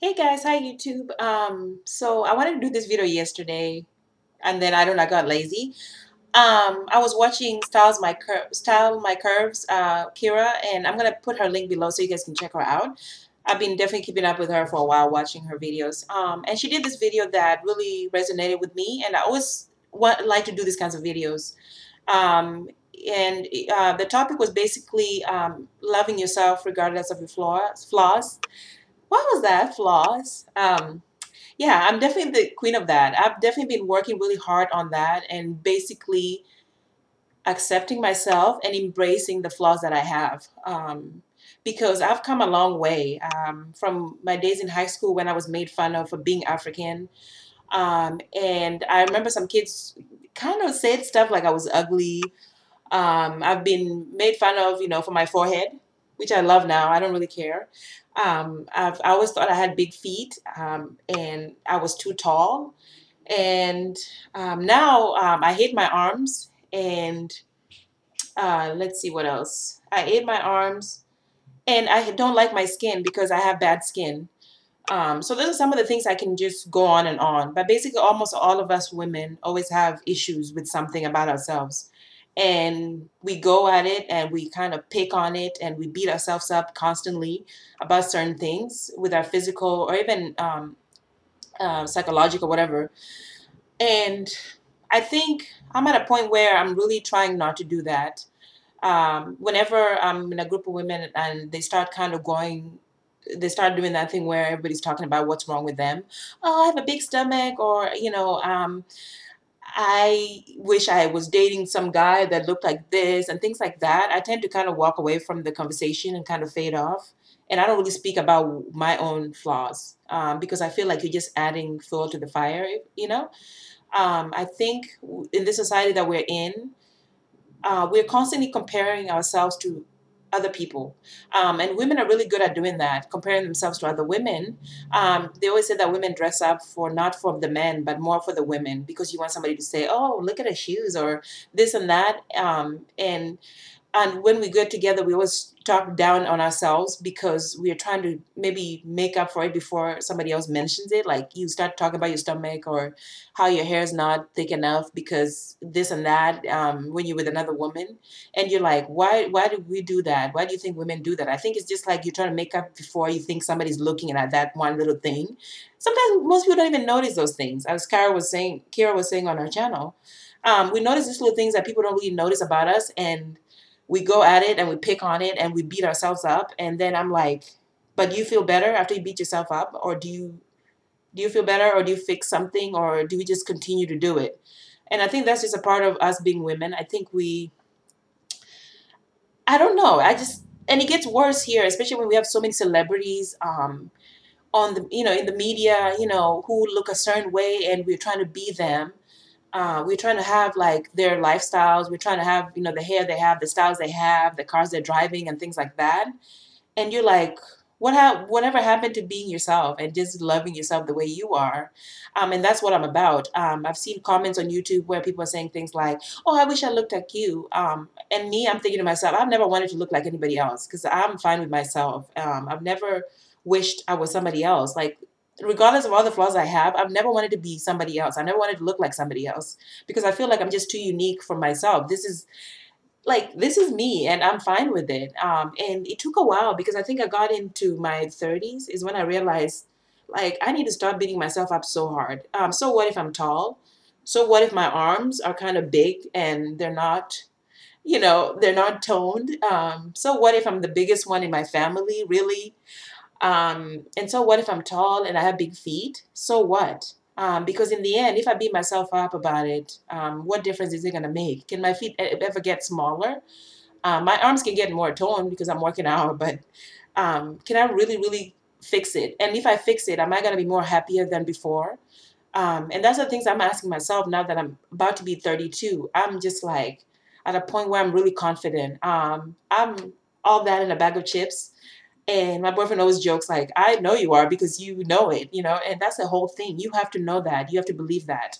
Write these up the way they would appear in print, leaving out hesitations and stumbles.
Hey guys, hi YouTube. So I wanted to do this video yesterday, and then I don't know, I got lazy. I was watching Style My Curves, Kira, and I'm gonna put her link below so you guys can check her out. I've been definitely keeping up with her for a while, watching her videos. And she did this video that really resonated with me, and I always like to do these kinds of videos. Um, and the topic was basically loving yourself regardless of your flaws. What was that? Flaws? Yeah, I'm definitely the queen of that. I've definitely been working really hard on that and basically accepting myself and embracing the flaws that I have. Because I've come a long way from my days in high school when I was made fun of for being African. And I remember some kids kind of said stuff like I was ugly. I've been made fun of, for my forehead, which I love now. I don't really care. I always thought I had big feet, and I was too tall. And now I hate my arms. And let's see what else. I hate my arms, and I don't like my skin because I have bad skin. So those are some of the things I can just go on and on. But basically, almost all of us women always have issues with something about ourselves. And we go at it and we kind of pick on it and we beat ourselves up constantly about certain things with our physical or even psychological, whatever. And I think I'm at a point where I'm really trying not to do that. Whenever I'm in a group of women and they start doing that thing where everybody's talking about what's wrong with them. Oh, I have a big stomach, or I wish I was dating some guy that looked like this and things like that. I tend to kind of walk away from the conversation and kind of fade off. And I don't really speak about my own flaws because I feel like you're just adding fuel to the fire, you know? I think in this society that we're constantly comparing ourselves to other people. And women are really good at doing that, comparing themselves to other women. They always say that women dress up for not for the men, but more for the women because you want somebody to say, oh, look at her shoes or this and that. And when we get together, we always talk down on ourselves because we are trying to maybe make up for it before somebody else mentions it. Like you start talking about your stomach or how your hair is not thick enough because this and that when you're with another woman. And you're like, why do we do that? Why do you think women do that? I think it's just like you're trying to make up before you think somebody's looking at that one little thing. Sometimes most people don't even notice those things. As Kira was saying on our channel, we notice these little things that people don't really notice about us, and we go at it and we pick on it and we beat ourselves up. And then I'm like, but do you feel better after you beat yourself up? Or do you feel better, or do you fix something, or do we just continue to do it? And I think that's just a part of us being women. I think I don't know. And it gets worse here, especially when we have so many celebrities on the, in the media, who look a certain way and we're trying to be them. We're trying to have like their lifestyles. We're trying to have, the hair they have, the styles they have, the cars they're driving, and things like that. And you're like, whatever happened to being yourself and just loving yourself the way you are? And that's what I'm about. I've seen comments on YouTube where people are saying things like, "Oh, I wish I looked like you." And me, I'm thinking to myself, I've never wanted to look like anybody else because I'm fine with myself. I've never wished I was somebody else. Like, regardless of all the flaws I have, I've never wanted to be somebody else. I never wanted to look like somebody else because I feel like I'm just too unique for myself. This is me, and I'm fine with it. And it took a while because I think I got into my 30s is when I realized, like, I need to stop beating myself up so hard. So what if I'm tall? So what if my arms are kind of big and they're not toned? So what if I'm the biggest one in my family, really? And so what if I'm tall and I have big feet? So what? Because in the end, if I beat myself up about it, what difference is it going to make? Can my feet ever get smaller? My arms can get more toned because I'm working out, but can I really, really fix it? And if I fix it, am I going to be more happier than before? And that's the things I'm asking myself now that I'm about to be 32. I'm just like at a point where I'm really confident. I'm all that in a bag of chips. And my boyfriend always jokes like, I know you are because you know it, and that's the whole thing. You have to know that. You have to believe that.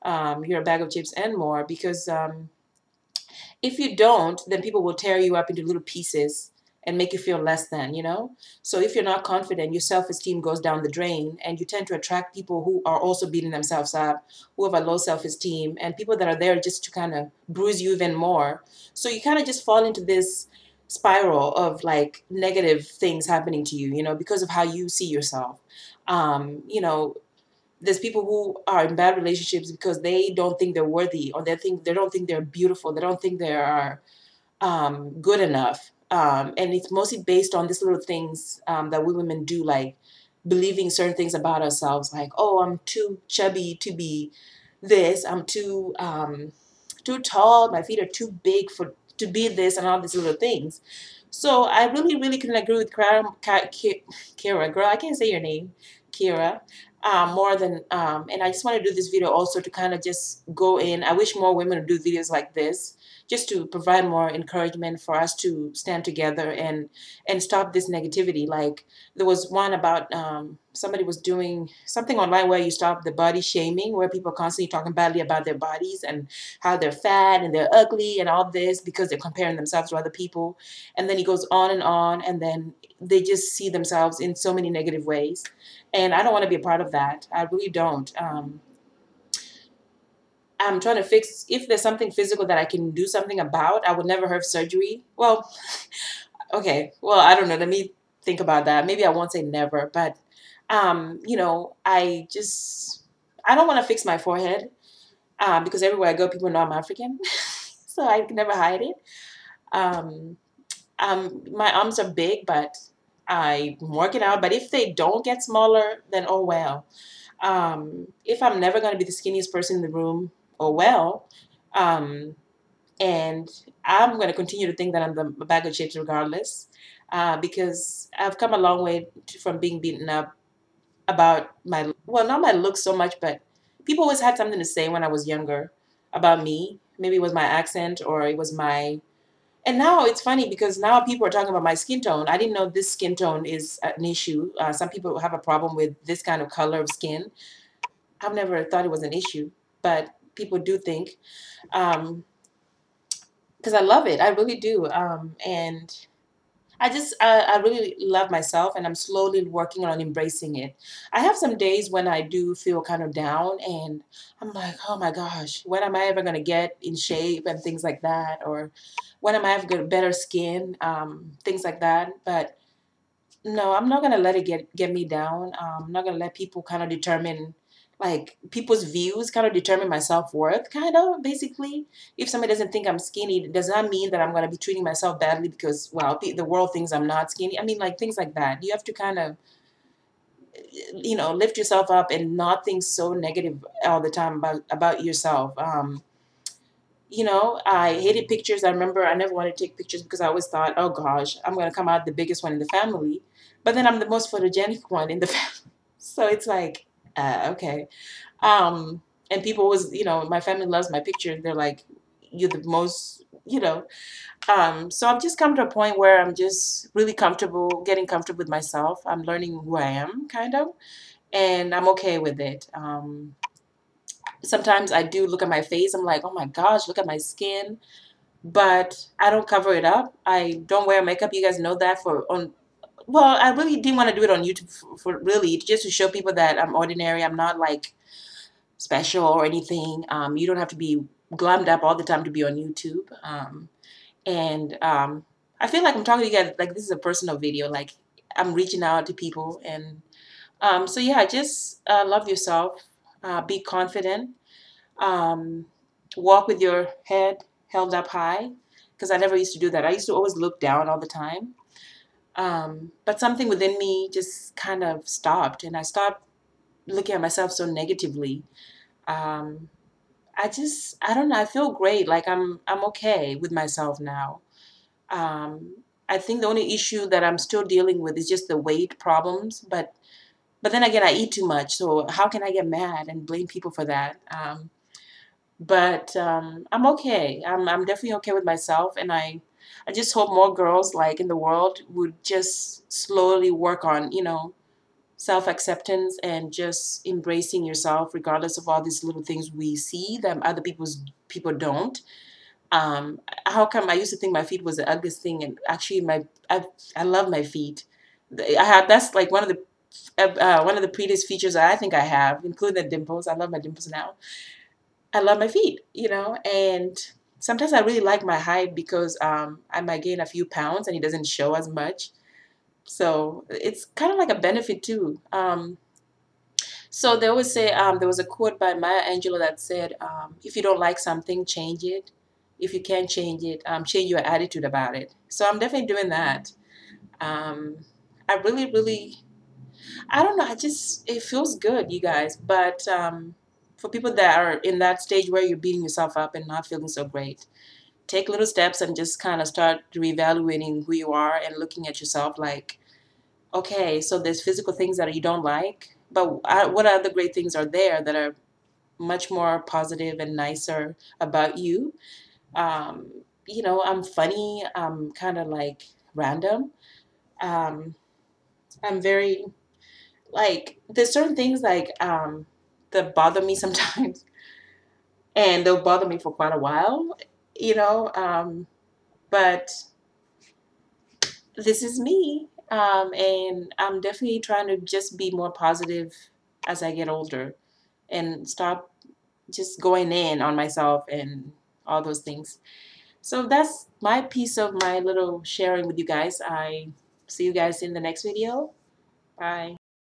You're a bag of chips and more because if you don't, then people will tear you up into little pieces and make you feel less than, you know? So if you're not confident, your self-esteem goes down the drain, and you tend to attract people who are also beating themselves up, who have a low self-esteem, and people that are there just to kind of bruise you even more. So you kind of just fall into this spiral of like negative things happening to you, you know, because of how you see yourself. You know, there's people who are in bad relationships because they don't think they're worthy, or they don't think they're beautiful, they don't think they are good enough. And it's mostly based on these little things that we women do, like believing certain things about ourselves, like, oh, I'm too chubby to be this, I'm too tall, my feet are too big for to be this, and all these little things. So I really, really couldn't agree with Kira, girl, I can't say your name, Kira, more than, and I just want to do this video also to kind of just go in. I wish more women would do videos like this, just to provide more encouragement for us to stand together and stop this negativity. Like there was one about somebody was doing something online where you stop the body shaming, where people are constantly talking badly about their bodies and how they're fat and they're ugly and all this because they're comparing themselves to other people. And then he goes on, and then they just see themselves in so many negative ways. And I don't want to be a part of that. I really don't. I'm trying to fix, if there's something physical that I can do something about, I would never have surgery. Well, okay. Well, I don't know. Let me think about that. Maybe I won't say never, but you know, I don't want to fix my forehead because everywhere I go, people know I'm African, so I can never hide it. Um, my arms are big, but I'm working out. But if they don't get smaller, then oh well. If I'm never going to be the skinniest person in the room, oh well. Um, and I'm going to continue to think that I'm the bag of chips regardless, because I've come a long way from being beaten up about my, well, not my looks so much, but people always had something to say when I was younger about me. Maybe it was my accent, or it was my, and now it's funny because now people are talking about my skin tone. I didn't know this skin tone is an issue. Some people have a problem with this kind of color of skin. I've never thought it was an issue, but people do think. Um, because I love it. I really do. And I really love myself, and I'm slowly working on embracing it. I have some days when I do feel kind of down, and I'm like, oh my gosh, when am I ever going to get in shape and things like that? Or when am I ever going to better skin? Things like that. But no, I'm not gonna let it get me down. I'm not gonna let people kind of determine, like people's views kind of determine my self-worth, kind of basically. If somebody doesn't think I'm skinny, it does not mean that I'm gonna be treating myself badly because, well, the world thinks I'm not skinny. I mean, like things like that. You have to kind of, you know, lift yourself up and not think so negative all the time about yourself. You know, I hated pictures. I remember I never wanted to take pictures because I always thought, oh gosh, I'm going to come out the biggest one in the family. But then I'm the most photogenic one in the family. So it's like, okay. Um, and people always, you know, my family loves my pictures. They're like, you're the most, you know. So I've just come to a point where I'm just really comfortable, getting comfortable with myself. I'm learning who I am, kind of, and I'm okay with it. Sometimes I do look at my face. I'm like, oh my gosh, look at my skin, but I don't cover it up. I don't wear makeup. You guys know that for on. Well, I really didn't want to do it on YouTube for really just to show people that I'm ordinary. I'm not like special or anything. You don't have to be glammed up all the time to be on YouTube. And I feel like I'm talking to you guys like this is a personal video. Like I'm reaching out to people, and so yeah, just love yourself. Be confident. Um, Walk with your head held up high, because I never used to do that. I used to always look down all the time. But something within me just kind of stopped, and I stopped looking at myself so negatively. Um, I don't know. I feel great. Like I'm okay with myself now. Um, I think the only issue that I'm still dealing with is just the weight problems. But then again, I eat too much, so how can I get mad and blame people for that? But I'm okay. I'm definitely okay with myself, and I just hope more girls like in the world would just slowly work on, you know, self-acceptance and just embracing yourself regardless of all these little things we see that other people don't. How come I used to think my feet was the ugliest thing, and actually I love my feet. I have that's like one of the prettiest features that I think I have, including the dimples. I love my dimples now. I love my feet, and sometimes I really like my height because I might gain a few pounds and it doesn't show as much. So it's kind of like a benefit too. So they always say there was a quote by Maya Angelou that said, if you don't like something, change it. If you can't change it, change your attitude about it. So I'm definitely doing that. Um, I really, really, I don't know. It feels good, you guys. But for people that are in that stage where you're beating yourself up and not feeling so great, take little steps and just kind of start reevaluating who you are and looking at yourself like, okay, so there's physical things that you don't like, but what other great things are there that are much more positive and nicer about you? Um, I'm funny. I'm kind of like random. Um, I'm very like there's certain things like that bother me sometimes, and they'll bother me for quite a while. You know, but this is me, and I'm definitely trying to just be more positive as I get older and stop just going in on myself and all those things. So that's my piece of my little sharing with you guys. I see you guys in the next video. Bye.